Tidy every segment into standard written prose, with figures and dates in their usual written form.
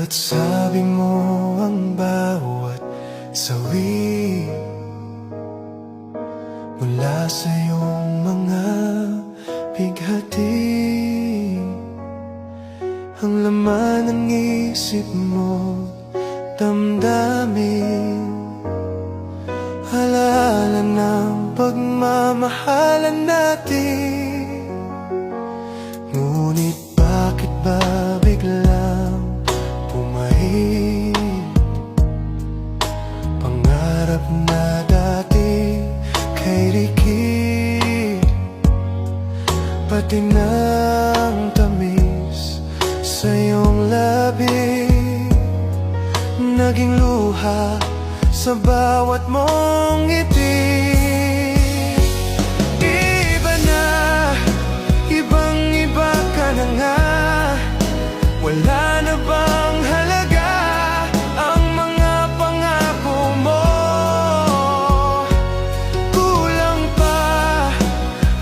At sabi mo ang bawat sawi mula sa iyong mga bighati, ang laman ng isip mo, damdamin, alaala ng pagmamahalan natin. Ngunit bakit ba biglang pumahid? Pangarap na dati kay Ricky, pati ng tamis sa iyong labi, naging luha sa bawat mong ngiti. Iba na, ibang-iba ka na nga. Wala na bang halaga ang mga pangako mo? Kulang pa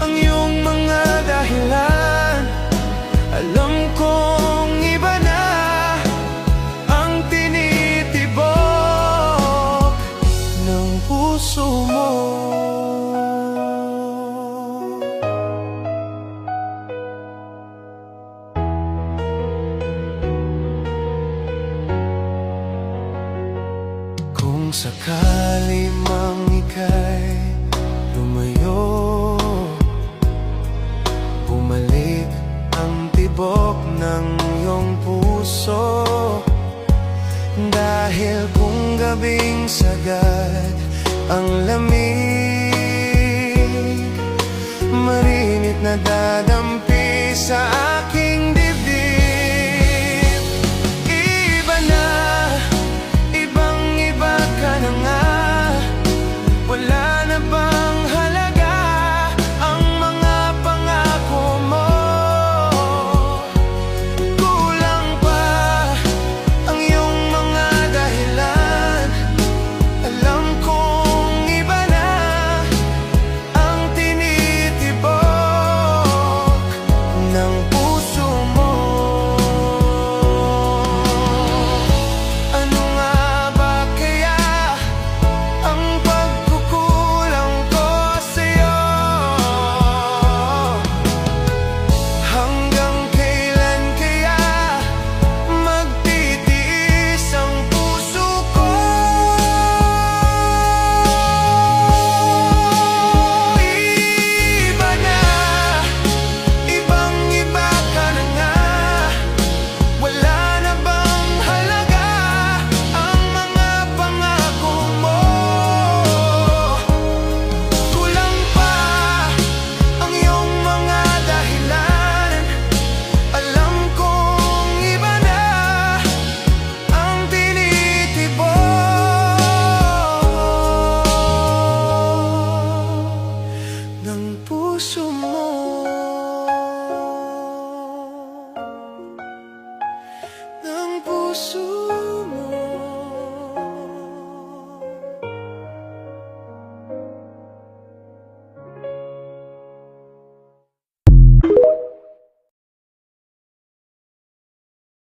ang iyong mga dahilan. Alam kong iba na ang tinitibok ng puso mo. Kung sakali mang ika'y lumayo, bumalik ang tibok ng iyong puso. Dahil kung gabing sagad ang lamig, marinit na dadampi sa aking dibdib. Iba na, ibang-iba ka na nga. Wala na bang halaga ang mga pangako mo? Kulang pa ang iyong mga dahilan. Alam kong iba na ang tinitibok ng puso mo. Ano nga ba kaya ang pagkukulang ko sa'yo? Hanggang kailan kaya magtitiis ang puso ko? Iba na, ibang-iba ka na nga. Wala na bang halaga ang mga pangako mo? Kulang pa ang iyong mga dahilan. Alam kong iba na ang tinitibok ng puso mo. Ng puso